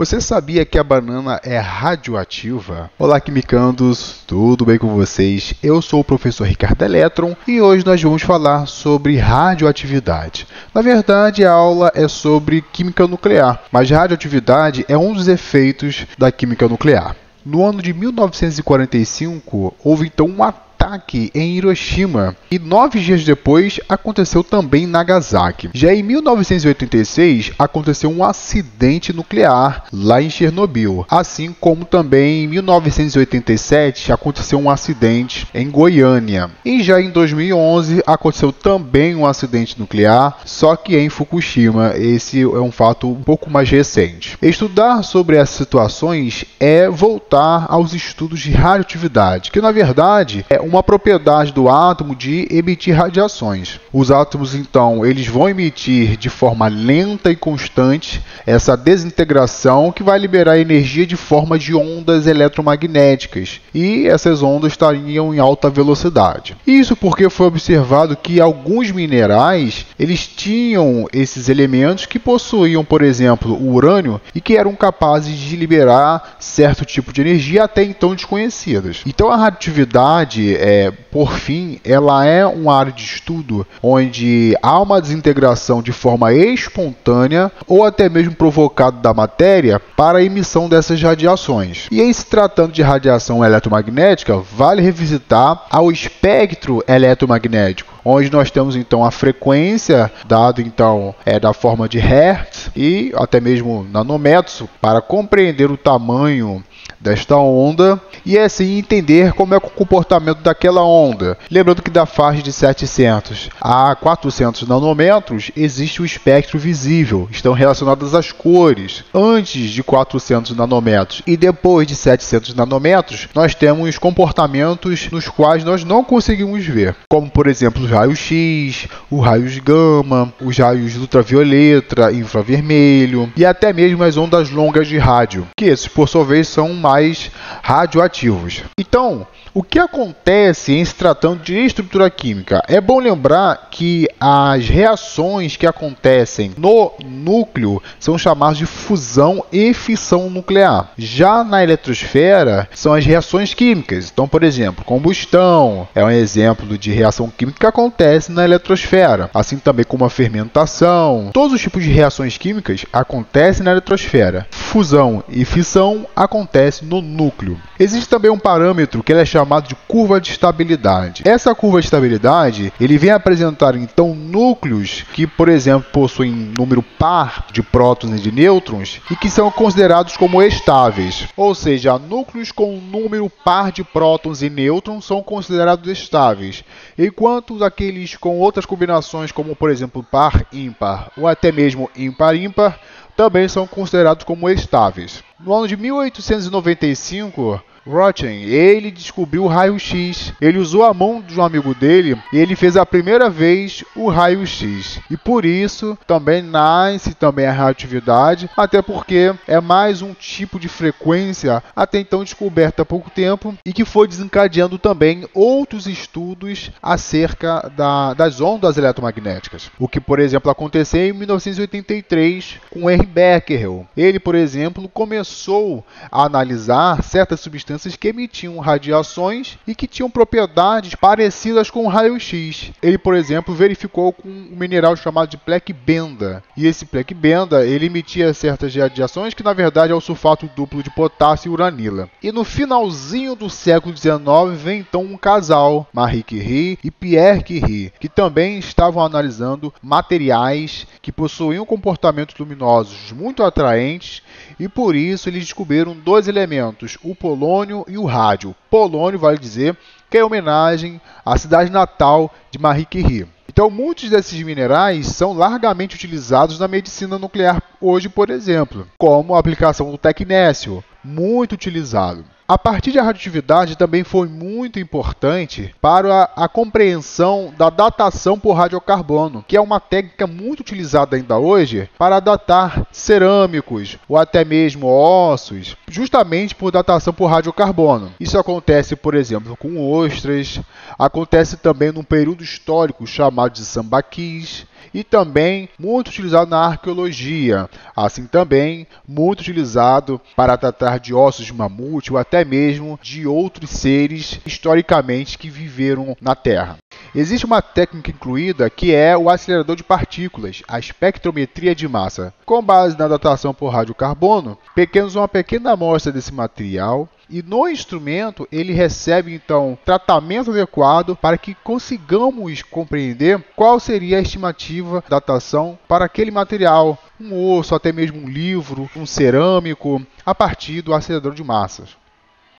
Você sabia que a banana é radioativa? Olá, quimicandos, tudo bem com vocês? Eu sou o professor Ricardo Eletron e hoje nós vamos falar sobre radioatividade. Na verdade, a aula é sobre química nuclear, mas radioatividade é um dos efeitos da química nuclear. No ano de 1945, houve então um ataque em Hiroshima e 9 dias depois aconteceu também em Nagasaki. Já em 1986 aconteceu um acidente nuclear lá em Chernobyl, assim como também em 1987 aconteceu um acidente em Goiânia. E já em 2011 aconteceu também um acidente nuclear, só que em Fukushima. Esse é um fato um pouco mais recente. Estudar sobre essas situações é voltar aos estudos de radioatividade, que na verdade é uma propriedade do átomo de emitir radiações. Os átomos, então, eles vão emitir de forma lenta e constante essa desintegração que vai liberar energia de forma de ondas eletromagnéticas, e essas ondas estariam em alta velocidade. Isso porque foi observado que alguns minerais, eles tinham esses elementos que possuíam, por exemplo, o urânio, e que eram capazes de liberar certo tipo de energia até então desconhecidas. Então a radioatividade, por fim, ela é uma área de estudo onde há uma desintegração de forma espontânea ou até mesmo provocada da matéria para a emissão dessas radiações. E em se tratando de radiação eletromagnética, vale revisitar ao espectro eletromagnético, onde nós temos então a frequência dada então da forma de Hertz e até mesmo nanômetros para compreender o tamanho desta onda e assim entender como é o comportamento daquela onda. Lembrando que da faixa de 700 a 400 nanômetros existe o espectro visível, estão relacionadas às cores. Antes de 400 nanômetros e depois de 700 nanômetros, nós temos comportamentos nos quais nós não conseguimos ver, como por exemplo os raios X, os raios gama, os raios ultravioleta, infravermelho e até mesmo as ondas longas de rádio, que esses por sua vez são mais radioativos. Então, o que acontece em se tratando de estrutura química? É bom lembrar que as reações que acontecem no núcleo são chamadas de fusão e fissão nuclear. Já na eletrosfera, são as reações químicas. Então, por exemplo, combustão é um exemplo de reação química que acontece na eletrosfera, assim também como a fermentação. Todos os tipos de reações químicas acontecem na eletrosfera. Fusão e fissão acontecem no núcleo. Existe também um parâmetro que é chamado de curva de estabilidade. Essa curva de estabilidade, ele vem apresentar então núcleos que, por exemplo, possuem número par de prótons e de nêutrons e que são considerados como estáveis. Ou seja, núcleos com número par de prótons e nêutrons são considerados estáveis, enquanto aqueles com outras combinações, como por exemplo par ímpar ou até mesmo ímpar ímpar, também são considerados como estáveis. No ano de 1895, Roentgen, ele descobriu o raio-x. Ele usou a mão de um amigo dele e ele fez a primeira vez o raio-x. E por isso também nasce também a radioatividade, até porque é mais um tipo de frequência até então descoberta há pouco tempo e que foi desencadeando também outros estudos acerca das ondas eletromagnéticas. O que, por exemplo, aconteceu em 1983 com Henry Becquerel. Ele, por exemplo, começou a analisar certas substâncias que emitiam radiações e que tinham propriedades parecidas com o raio-x. Ele, por exemplo, verificou com um mineral chamado de plequibenda. E esse plequibenda, ele emitia certas radiações que, na verdade, é o sulfato duplo de potássio e uranila. E no finalzinho do século XIX, vem então um casal, Marie Curie e Pierre Curie, que também estavam analisando materiais que possuíam comportamentos luminosos muito atraentes e, por isso, eles descobriram dois elementos, o polônio e o rádio. Polônio, vale dizer, que é homenagem à cidade natal de Marie Curie. Então, muitos desses minerais são largamente utilizados na medicina nuclear hoje, por exemplo, como a aplicação do tecnécio, muito utilizado. A partir da radioatividade também foi muito importante para a compreensão da datação por radiocarbono, que é uma técnica muito utilizada ainda hoje para datar cerâmicos ou até mesmo ossos, justamente por datação por radiocarbono. Isso acontece, por exemplo, com ostras, acontece também num período histórico chamado de sambaquis, e também muito utilizado na arqueologia, assim também muito utilizado para tratar de ossos de mamute ou até mesmo de outros seres historicamente que viveram na Terra. Existe uma técnica incluída que é o acelerador de partículas, a espectrometria de massa. Com base na datação por radiocarbono, pequenos uma pequena amostra desse material e no instrumento ele recebe então tratamento adequado para que consigamos compreender qual seria a estimativa da datação para aquele material, um osso, até mesmo um livro, um cerâmico, a partir do acelerador de massas.